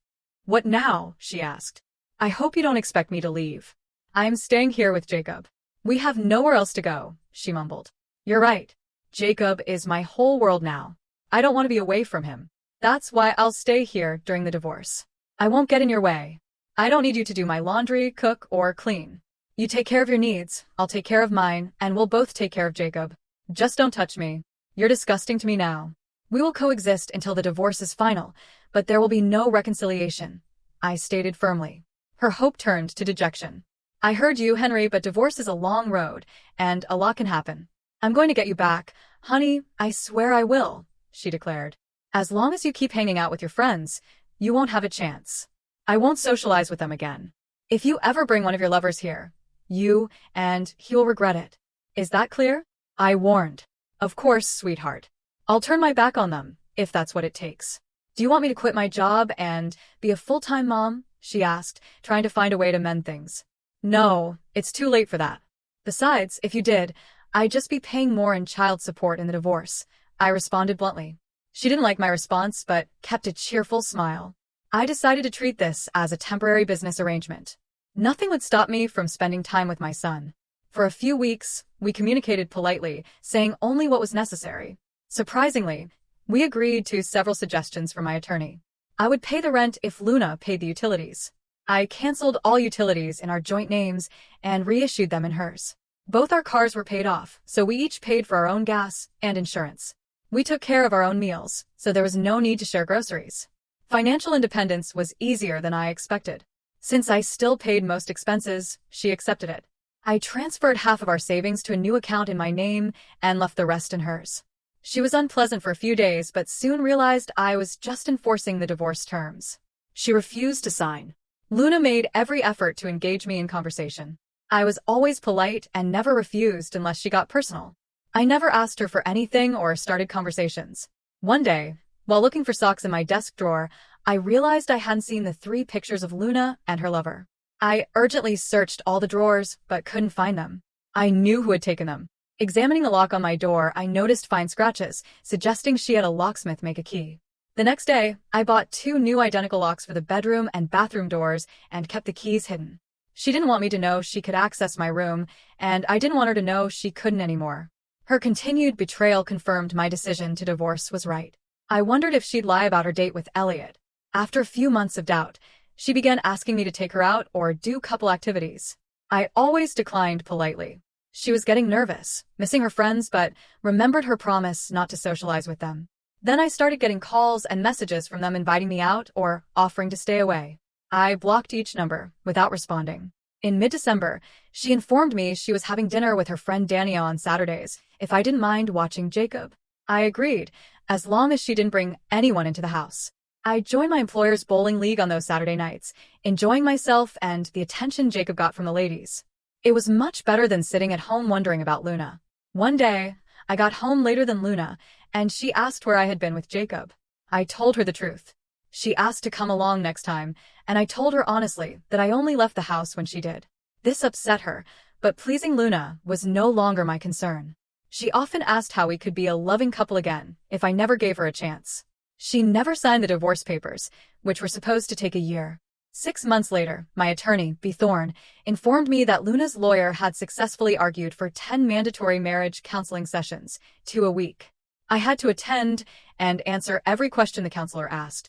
What now? She asked. I hope you don't expect me to leave. I am staying here with Jacob. We have nowhere else to go, she mumbled. You're right. Jacob is my whole world now. I don't want to be away from him. That's why I'll stay here during the divorce. I won't get in your way. I don't need you to do my laundry, cook, or clean. You take care of your needs, I'll take care of mine, and we'll both take care of Jacob. Just don't touch me. You're disgusting to me now. We will coexist until the divorce is final, but there will be no reconciliation, I stated firmly. Her hope turned to dejection. I heard you, Henry, but divorce is a long road, and a lot can happen. I'm going to get you back, honey, I swear I will, she declared. As long as you keep hanging out with your friends, you won't have a chance. I won't socialize with them again. If you ever bring one of your lovers here, you and he will regret it. Is that clear? I warned. Of course, sweetheart. I'll turn my back on them, if that's what it takes. Do you want me to quit my job and be a full-time mom? She asked, trying to find a way to mend things. No, it's too late for that. Besides, if you did, I'd just be paying more in child support in the divorce, I responded bluntly. She didn't like my response, but kept a cheerful smile. I decided to treat this as a temporary business arrangement. Nothing would stop me from spending time with my son. For a few weeks, we communicated politely, saying only what was necessary. Surprisingly, we agreed to several suggestions from my attorney. I would pay the rent if Luna paid the utilities. I canceled all utilities in our joint names and reissued them in hers. Both our cars were paid off, so we each paid for our own gas and insurance. We took care of our own meals, so there was no need to share groceries. Financial independence was easier than I expected. Since I still paid most expenses, she accepted it. I transferred half of our savings to a new account in my name and left the rest in hers. She was unpleasant for a few days, but soon realized I was just enforcing the divorce terms. She refused to sign. Luna made every effort to engage me in conversation. I was always polite and never refused unless she got personal. I never asked her for anything or started conversations. One day, while looking for socks in my desk drawer, I realized I hadn't seen the 3 pictures of Luna and her lover. I urgently searched all the drawers, but couldn't find them. I knew who had taken them. Examining the lock on my door, I noticed fine scratches, suggesting she had a locksmith make a key. The next day, I bought 2 new identical locks for the bedroom and bathroom doors and kept the keys hidden. She didn't want me to know she could access my room, and I didn't want her to know she couldn't anymore. Her continued betrayal confirmed my decision to divorce was right. I wondered if she'd lie about her date with Elliot. After a few months of doubt, she began asking me to take her out or do couple activities. I always declined politely. She was getting nervous, missing her friends, but remembered her promise not to socialize with them. Then I started getting calls and messages from them inviting me out or offering to stay away. I blocked each number without responding. In mid-December, she informed me she was having dinner with her friend Dania on Saturdays if I didn't mind watching Jacob. I agreed, as long as she didn't bring anyone into the house. I joined my employer's bowling league on those Saturday nights, enjoying myself and the attention Jacob got from the ladies. It was much better than sitting at home wondering about Luna. One day, I got home later than Luna, and she asked where I had been with Jacob. I told her the truth. She asked to come along next time, and I told her honestly that I only left the house when she did. This upset her, but pleasing Luna was no longer my concern. She often asked how we could be a loving couple again if I never gave her a chance. She never signed the divorce papers, which were supposed to take a year. 6 months later, my attorney, B. Thorne, informed me that Luna's lawyer had successfully argued for 10 mandatory marriage counseling sessions, 2 a week. I had to attend and answer every question the counselor asked.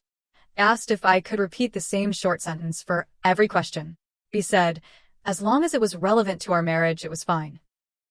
Asked if I could repeat the same short sentence for every question. B said, as long as it was relevant to our marriage, it was fine.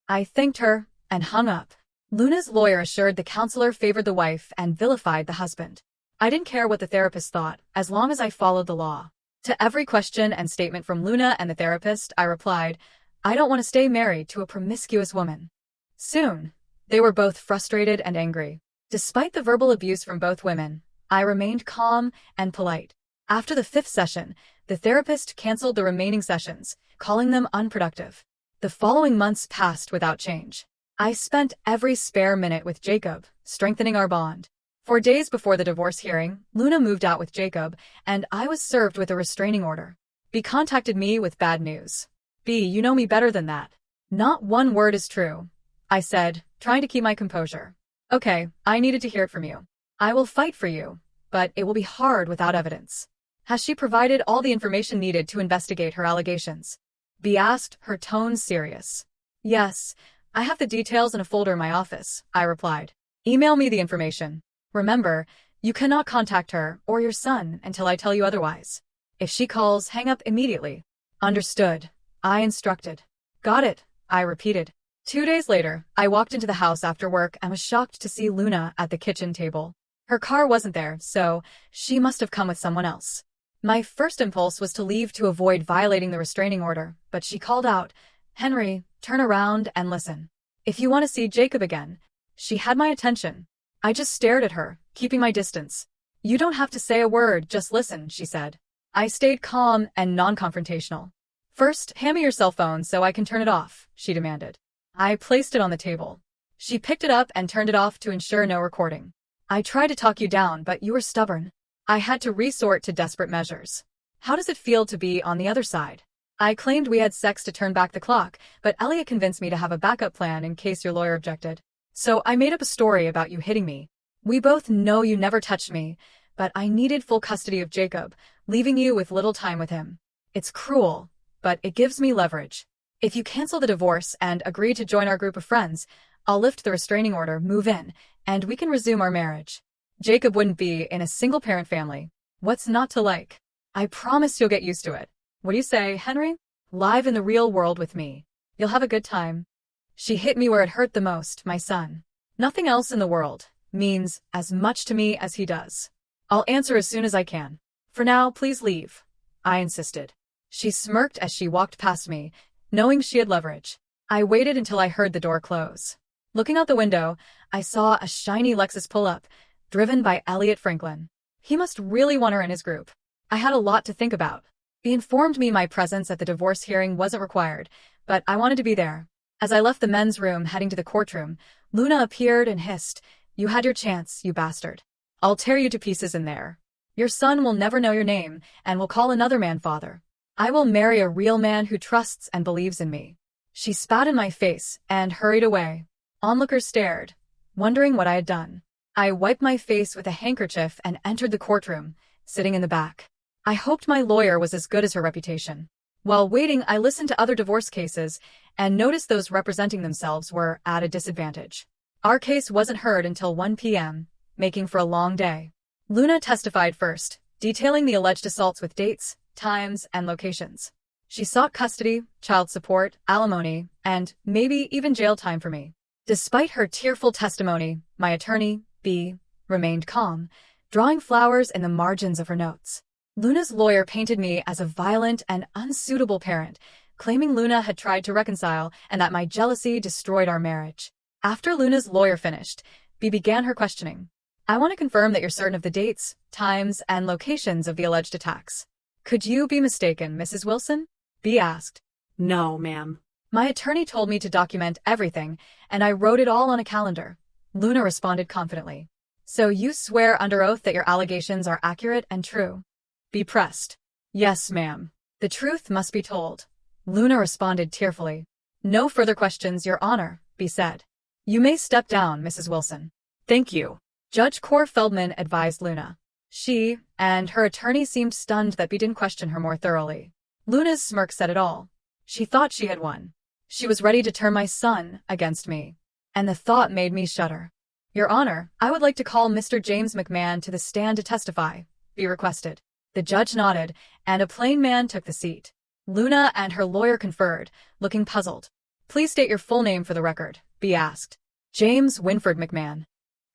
I thanked her and hung up. Luna's lawyer assured the counselor favored the wife and vilified the husband. I didn't care what the therapist thought, as long as I followed the law. To every question and statement from Luna and the therapist, I replied, I don't want to stay married to a promiscuous woman. Soon, they were both frustrated and angry. Despite the verbal abuse from both women, I remained calm and polite. After the 5th session, the therapist canceled the remaining sessions, calling them unproductive. The following months passed without change. I spent every spare minute with Jacob, strengthening our bond. 4 days before the divorce hearing, Luna moved out with Jacob, and I was served with a restraining order. B contacted me with bad news. B, you know me better than that. Not one word is true, I said, trying to keep my composure. Okay, I needed to hear it from you. I will fight for you, but it will be hard without evidence. Has she provided all the information needed to investigate her allegations? B asked, her tone serious. Yes, I have the details in a folder in my office, I replied. Email me the information. Remember, you cannot contact her or your son until I tell you otherwise. If she calls, hang up immediately. Understood, I instructed. Got it, I repeated. 2 days later, I walked into the house after work and was shocked to see Luna at the kitchen table. Her car wasn't there, so she must have come with someone else. My first impulse was to leave to avoid violating the restraining order, but she called out, Henry, turn around and listen. If you want to see Jacob again. She had my attention. I just stared at her, keeping my distance. You don't have to say a word, just listen, she said. I stayed calm and non-confrontational. First, hand me your cell phone so I can turn it off, she demanded. I placed it on the table. She picked it up and turned it off to ensure no recording. I tried to talk you down, but you were stubborn. I had to resort to desperate measures. How does it feel to be on the other side? I claimed we had sex to turn back the clock, but Elliot convinced me to have a backup plan in case your lawyer objected. So I made up a story about you hitting me. We both know you never touched me, but I needed full custody of Jacob, leaving you with little time with him. It's cruel, but it gives me leverage. If you cancel the divorce and agree to join our group of friends, I'll lift the restraining order, move in, and we can resume our marriage. Jacob wouldn't be in a single-parent family. What's not to like? I promise you'll get used to it. What do you say, Henry? Live in the real world with me. You'll have a good time. She hit me where it hurt the most, my son. Nothing else in the world means as much to me as he does. I'll answer as soon as I can. For now, please leave, I insisted. She smirked as she walked past me, knowing she had leverage. I waited until I heard the door close. Looking out the window, I saw a shiny Lexus pull up, driven by Elliot Franklin. He must really want her in his group. I had a lot to think about. He informed me my presence at the divorce hearing wasn't required, but I wanted to be there. As I left the men's room heading to the courtroom, Luna appeared and hissed, "You had your chance, you bastard. I'll tear you to pieces in there. Your son will never know your name and will call another man father. I will marry a real man who trusts and believes in me." She spat in my face and hurried away. Onlookers stared, wondering what I had done. I wiped my face with a handkerchief and entered the courtroom, sitting in the back. I hoped my lawyer was as good as her reputation. While waiting, I listened to other divorce cases and noticed those representing themselves were at a disadvantage. Our case wasn't heard until 1 p.m., making for a long day. Luna testified first, detailing the alleged assaults with dates, times, and locations. She sought custody, child support, alimony, and maybe even jail time for me. Despite her tearful testimony, my attorney, B, remained calm, drawing flowers in the margins of her notes. Luna's lawyer painted me as a violent and unsuitable parent, claiming Luna had tried to reconcile and that my jealousy destroyed our marriage. After Luna's lawyer finished, B began her questioning. "I want to confirm that you're certain of the dates, times, and locations of the alleged attacks. Could you be mistaken, Mrs. Wilson?" B asked. No, ma'am. "My attorney told me to document everything, and I wrote it all on a calendar," Luna responded confidently. "So you swear under oath that your allegations are accurate and true?" B pressed. "Yes, ma'am. The truth must be told," Luna responded tearfully. "No further questions, Your Honor," B said. "You may step down, Mrs. Wilson." Thank you. Judge Cor Feldman advised Luna. She and her attorney seemed stunned that B didn't question her more thoroughly. Luna's smirk said it all. She thought she had won. She was ready to turn my son against me. And the thought made me shudder. "Your Honor, I would like to call Mr. James McMahon to the stand to testify," B requested. The judge nodded, and a plain man took the seat. Luna and her lawyer conferred, looking puzzled. "Please state your full name for the record," B asked. "James Winford McMahon."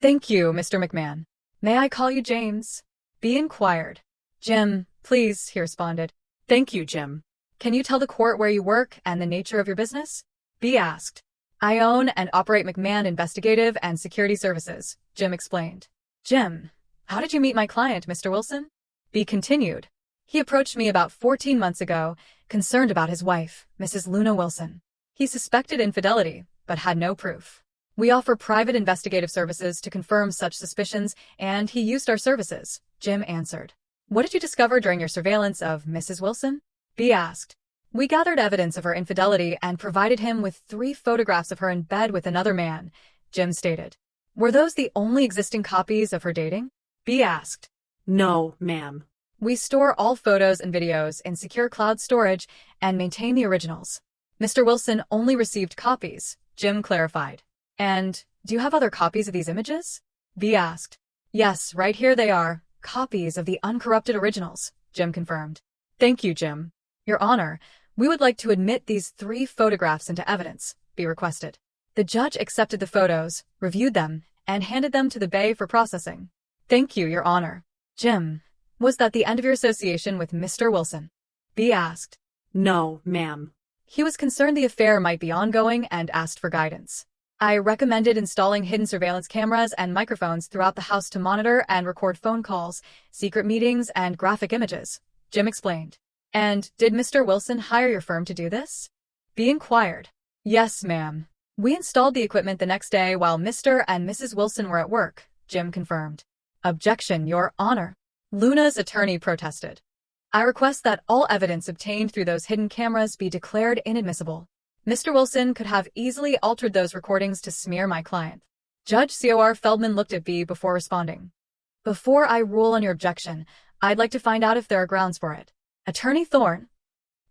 "Thank you, Mr. McMahon. May I call you James?" B inquired. "Jim, please," he responded. Thank you, Jim. "Can you tell the court where you work and the nature of your business?" B asked. "I own and operate McMahon Investigative and Security Services," Jim explained. "Jim, how did you meet my client, Mr. Wilson?" B continued. "He approached me about 14 months ago, concerned about his wife, Mrs. Luna Wilson. He suspected infidelity, but had no proof. We offer private investigative services to confirm such suspicions, and he used our services," Jim answered. "What did you discover during your surveillance of Mrs. Wilson?" B asked. "We gathered evidence of her infidelity and provided him with 3 photographs of her in bed with another man," Jim stated. "Were those the only existing copies of her dating?" B asked. No, ma'am. "We store all photos and videos in secure cloud storage and maintain the originals. Mr. Wilson only received copies," Jim clarified. "And do you have other copies of these images?" B asked. "Yes, right here they are, copies of the uncorrupted originals," Jim confirmed. "Thank you, Jim. Your Honor, we would like to admit these 3 photographs into evidence," B requested. The judge accepted the photos, reviewed them, and handed them to the Bay for processing. "Thank you, Your Honor." "Jim, was that the end of your association with Mr. Wilson?" B asked. No, ma'am. He was concerned the affair might be ongoing and asked for guidance. "I recommended installing hidden surveillance cameras and microphones throughout the house to monitor and record phone calls, secret meetings, and graphic images," Jim explained. "And did Mr. Wilson hire your firm to do this?" B inquired. "Yes, ma'am. We installed the equipment the next day while Mr. and Mrs. Wilson were at work," Jim confirmed. "Objection, Your Honor," Luna's attorney protested. "I request that all evidence obtained through those hidden cameras be declared inadmissible. Mr. Wilson could have easily altered those recordings to smear my client." Judge Cor Feldman looked at B before responding. "Before I rule on your objection, I'd like to find out if there are grounds for it." Attorney Thorne.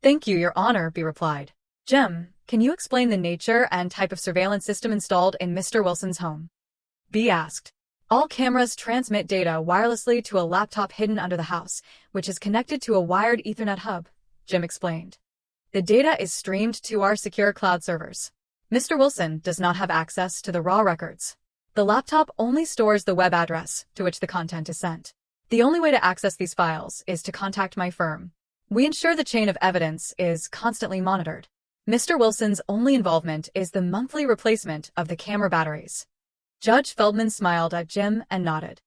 "Thank you, Your Honor," B replied. "Jim, can you explain the nature and type of surveillance system installed in Mr. Wilson's home?" B asked. "All cameras transmit data wirelessly to a laptop hidden under the house, which is connected to a wired Ethernet hub," Jim explained. "The data is streamed to our secure cloud servers. Mr. Wilson does not have access to the raw records. The laptop only stores the web address to which the content is sent. The only way to access these files is to contact my firm. We ensure the chain of evidence is constantly monitored. Mr. Wilson's only involvement is the monthly replacement of the camera batteries." Judge Feldman smiled at Jim and nodded.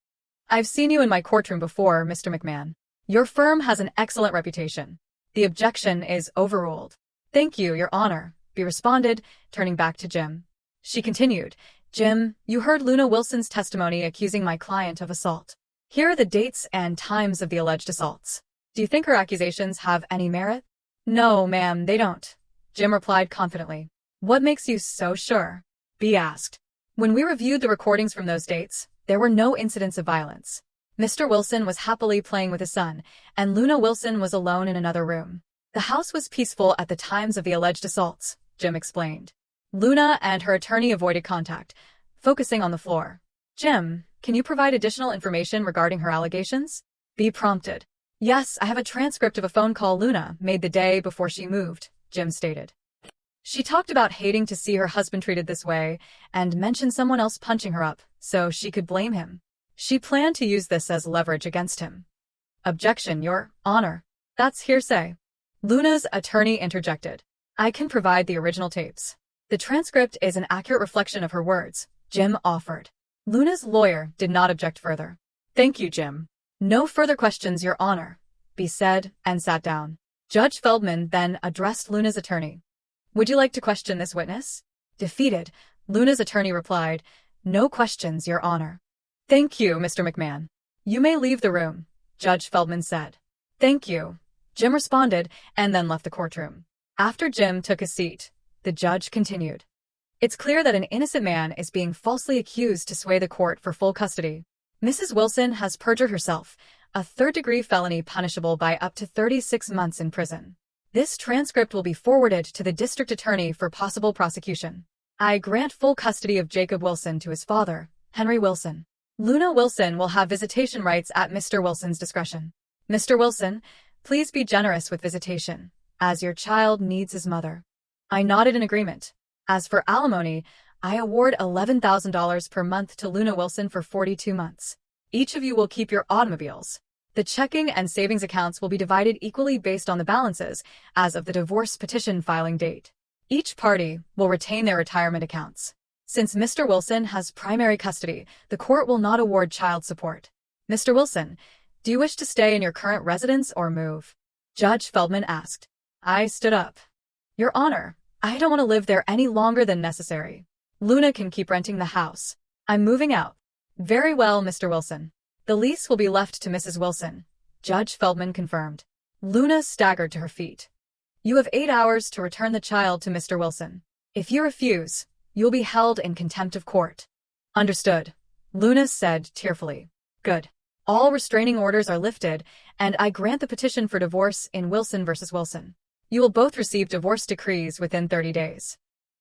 "I've seen you in my courtroom before, Mr. McMahon. Your firm has an excellent reputation. The objection is overruled. Thank you, Your Honor, B responded, turning back to Jim. She continued, Jim, you heard Luna Wilson's testimony accusing my client of assault. Here are the dates and times of the alleged assaults. Do you think her accusations have any merit? No, ma'am, they don't, Jim replied confidently. What makes you so sure? B asked. When we reviewed the recordings from those dates, there were no incidents of violence. Mr. Wilson was happily playing with his son, and Luna Wilson was alone in another room. The house was peaceful at the times of the alleged assaults, Jim explained. Luna and her attorney avoided contact, focusing on the floor. Jim, can you provide additional information regarding her allegations? B prompted. Yes, I have a transcript of a phone call Luna made the day before she moved, Jim stated. She talked about hating to see her husband treated this way and mentioned someone else punching her up so she could blame him. She planned to use this as leverage against him. Objection, Your Honor. That's hearsay. Luna's attorney interjected. I can provide the original tapes. The transcript is an accurate reflection of her words, Jim offered. Luna's lawyer did not object further. Thank you, Jim. No further questions, Your Honor, B said and sat down. Judge Feldman then addressed Luna's attorney. Would you like to question this witness? Defeated, Luna's attorney replied, No questions, Your Honor. Thank you, Mr. McMahon. You may leave the room, Judge Feldman said. Thank you, Jim responded and then left the courtroom. After Jim took his seat, the judge continued. It's clear that an innocent man is being falsely accused to sway the court for full custody. Mrs. Wilson has perjured herself, a third-degree felony punishable by up to 36 months in prison. This transcript will be forwarded to the district attorney for possible prosecution. I grant full custody of Jacob Wilson to his father, Henry Wilson. Luna Wilson will have visitation rights at Mr. Wilson's discretion. Mr. Wilson, please be generous with visitation, as your child needs his mother. I nodded in agreement. As for alimony, I award $11,000 per month to Luna Wilson for 42 months. Each of you will keep your automobiles. The checking and savings accounts will be divided equally based on the balances as of the divorce petition filing date. Each party will retain their retirement accounts. Since Mr. Wilson has primary custody, the court will not award child support. Mr. Wilson, do you wish to stay in your current residence or move? Judge Feldman asked. I stood up. Your Honor, I don't want to live there any longer than necessary. Luna can keep renting the house. I'm moving out. Very well, Mr. Wilson. The lease will be left to Mrs. Wilson, Judge Feldman confirmed. Luna staggered to her feet. You have 8 hours to return the child to Mr. Wilson. If you refuse, you'll be held in contempt of court. Understood, Luna said tearfully. Good. All restraining orders are lifted, and I grant the petition for divorce in Wilson v. Wilson. You will both receive divorce decrees within 30 days.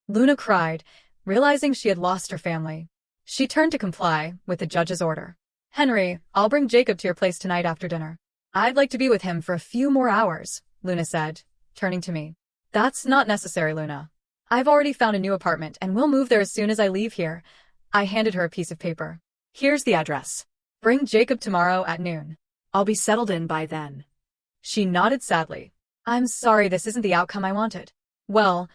Luna cried, realizing she had lost her family. She turned to comply with the judge's order. Henry, I'll bring Jacob to your place tonight after dinner. I'd like to be with him for a few more hours, Luna said, turning to me. That's not necessary, Luna. I've already found a new apartment and we'll move there as soon as I leave here. I handed her a piece of paper. Here's the address. Bring Jacob tomorrow at noon. I'll be settled in by then. She nodded sadly. I'm sorry this isn't the outcome I wanted. Well,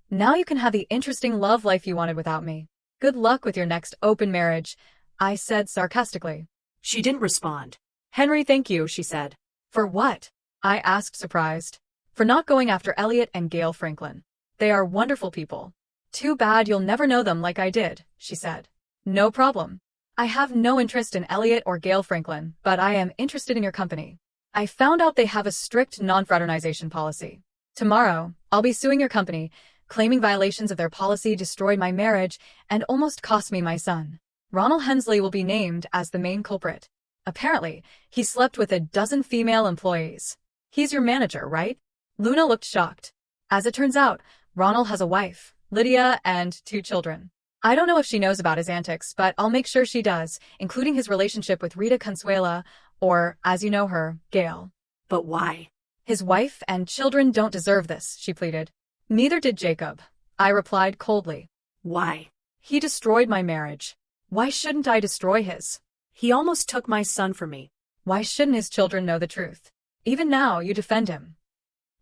now you can have the interesting love life you wanted without me. Good luck with your next open marriage, I said sarcastically. She didn't respond. Henry, thank you, she said. For what? I asked, surprised. For not going after Elliot and Gail Franklin. They are wonderful people. Too bad you'll never know them like I did, she said. No problem. I have no interest in Elliot or Gail Franklin, but I am interested in your company. I found out they have a strict non-fraternization policy. Tomorrow, I'll be suing your company, claiming violations of their policy destroyed my marriage and almost cost me my son. Ronald Hensley will be named as the main culprit. Apparently, he slept with a dozen female employees. He's your manager, right? Luna looked shocked. As it turns out, Ronald has a wife, Lydia, and 2 children. I don't know if she knows about his antics, but I'll make sure she does, including his relationship with Rita Consuela, or, as you know her, Gail. But why? His wife and children don't deserve this, she pleaded. Neither did Jacob, I replied coldly. Why? He destroyed my marriage. Why shouldn't I destroy his? He almost took my son from me. Why shouldn't his children know the truth? Even now, you defend him.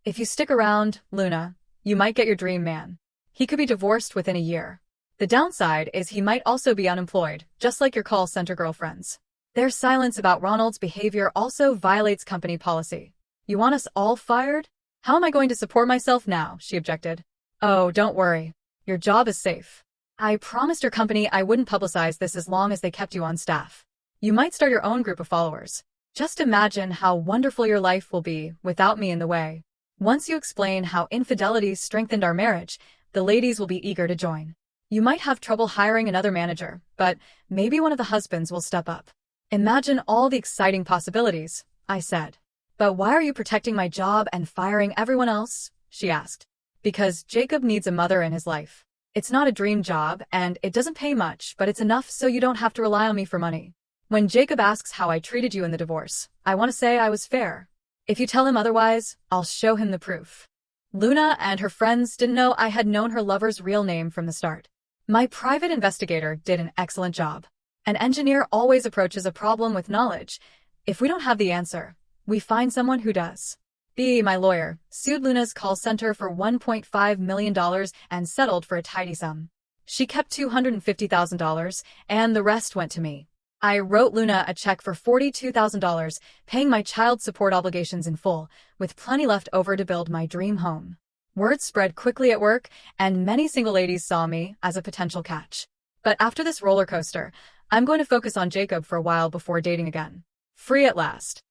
If you stick around, Luna, you might get your dream man. He could be divorced within a year. The downside is he might also be unemployed, just like your call center girlfriends. Their silence about Ronald's behavior also violates company policy. You want us all fired? How am I going to support myself now? She objected. Oh, don't worry. Your job is safe. I promised your company I wouldn't publicize this as long as they kept you on staff. You might start your own group of followers. Just imagine how wonderful your life will be without me in the way. Once you explain how infidelity strengthened our marriage, the ladies will be eager to join. You might have trouble hiring another manager, but maybe one of the husbands will step up. Imagine all the exciting possibilities, I said. But why are you protecting my job and firing everyone else? She asked. Because Jacob needs a mother in his life. It's not a dream job, and it doesn't pay much, but it's enough so you don't have to rely on me for money. When Jacob asks how I treated you in the divorce, I want to say I was fair. If you tell him otherwise, I'll show him the proof. Luna and her friends didn't know I had known her lover's real name from the start. My private investigator did an excellent job. An engineer always approaches a problem with knowledge. If we don't have the answer, we find someone who does. My lawyer, sued Luna's call center for $1.5 million and settled for a tidy sum. She kept $250,000, and the rest went to me. I wrote Luna a check for $42,000, paying my child support obligations in full, with plenty left over to build my dream home. Word spread quickly at work, and many single ladies saw me as a potential catch. But after this roller coaster, I'm going to focus on Jacob for a while before dating again. Free at last.